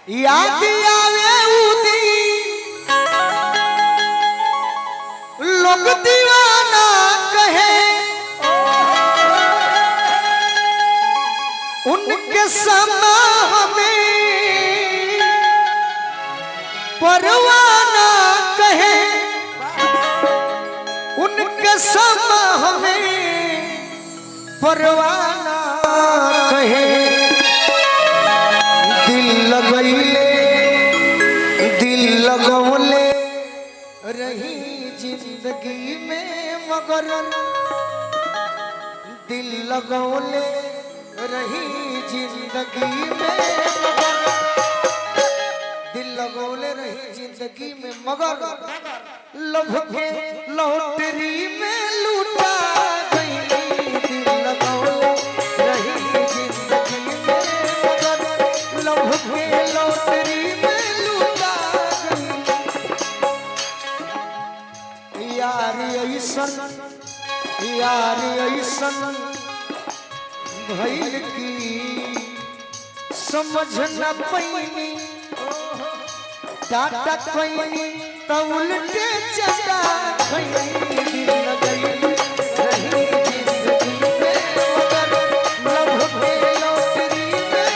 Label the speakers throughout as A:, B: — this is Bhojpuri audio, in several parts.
A: याद आवे उदी लोग दीवाना कहे उनके समा हमें परवाना कहे उनके समा हमें परवाना कहे दिल लगौले रही जिंदगी में मगर दिल लगौले रही जिंदगी में दिल लगौले रही जिंदगी में मगर लभ के लॉटरी में लूटा गई दिल लगौले रही जिंदगी में मगर लभ के लॉटरी में लूटा गई यार ऐसन भइल की समझ न पैनी डाटा पैनी तो उल्टे चटा खैनी दिल लगई रही जिंदगी में मगर लभ के लॉटरी में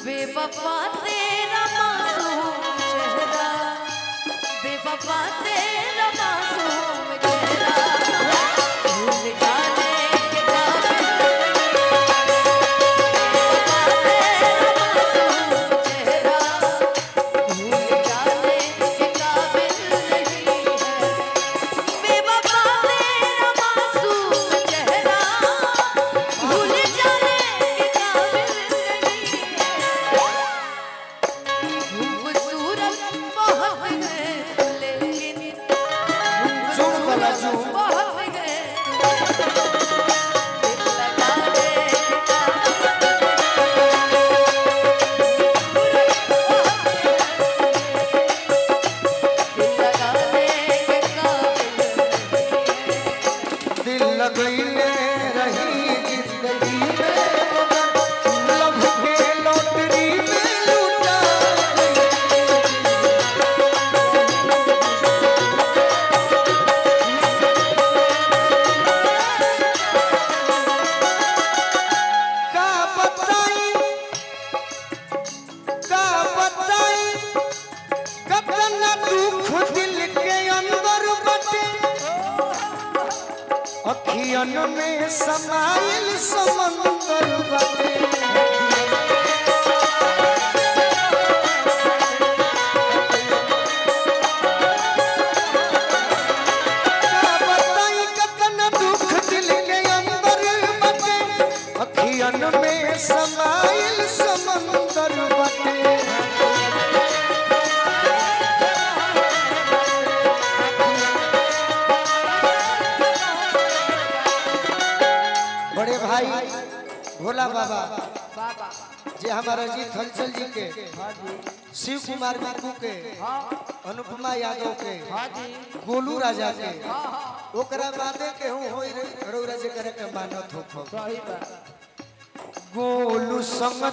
B: बेवफा तेरा मासूम चेहरा बेवफा तेरा मासूम चेहरा भूल जाने के काबिल बेवफा तेरा मासूम चेहरा भूल जाने के काबिल नहीं है खूबसूरत बहुत है लेकिन खूबसूरत बहुत है
A: दिल लगैले रही जिंदगी में मगर लभ के लॉटरी में लूटा का बताई कतना दुख दिल के अंदर बटे अखियन में समाइल समंदर बटे का बताई कतना दुख दिल के अंदर बटे अखियन में समाइल समंदर बटे बड़े भाई भोला बाबा जे हमारा अजीत हलचल जी के शिव कुमार बाबू के अनुपमा यादव के गोलू राजा के ओकरा बादे के हूं होई रे रौरा जे करे के मानत हो सही बात गोलू संग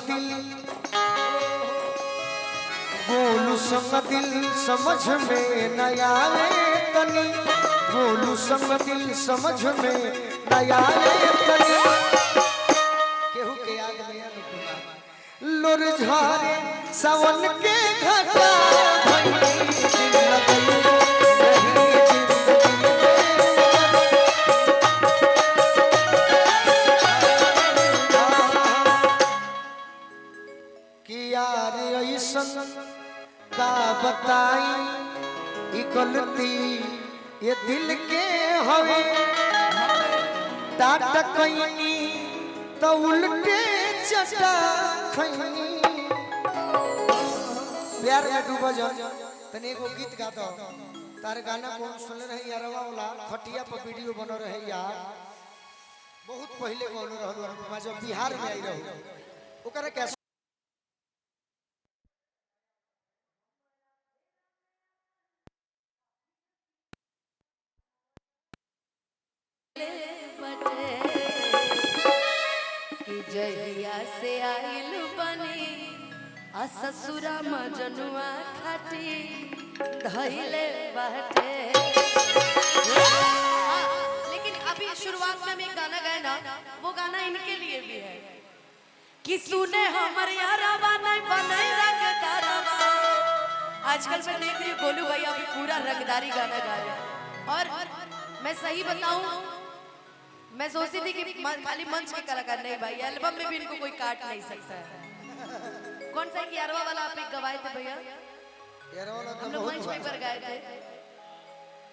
A: दिल समझ में न आवे तनी गोलू संग दिल समझ में न आवे तनी केहू के याद में अनुपमा लोर झारे सावन के घटा भइली दिल लगई रही जिंदगी में कि यार ऐसन का बताई ई गलती ये दिल के हवे डाट कईनी तो उल्टे चटा खैनी प्यार में डूबा जन तने एगो गीत गा दो तार गाना कौन सुन रहे यारवा वाला खटिया पर वीडियो बन रहे यार बहुत पहले बोल रहलो अनुपमा जब बिहार में आई रहो ओकरा कैसे
B: जहिया से आइल आ ससुरा मजनुआ खाटी धइले बाटे। लेकिन अभी शुरुआत में हम एक गाना गाए ना, वो गाना इनके लिए भी है कि सुने हमर यारावा नहीं बने रंगदारवा। आजकल मैं देख रही हूँ गोलू भैया अभी पूरा रंगदारी गाना गा रहे हैं। और मैं सही बताऊं, मैं सोचती थी कि खाली मंच के कलाकार नहीं भाई, एल्बम में भी इनको कोई काट नहीं सकता है। कौन सा एक यारवा वाला आप एक गवाए थे भैया? हम लोग मंच में पर गाए थे।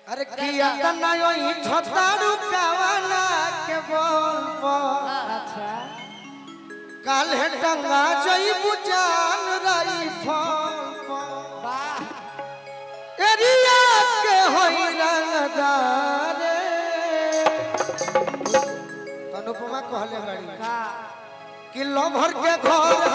A: अरे किया तना यो ही ठताड़ू कावाला के बोल पो काल है टंगा जई बुजान रही फल पो एरिया के होई रंगदारे। अनुपमा कहले बड़ी कि लो भर के घर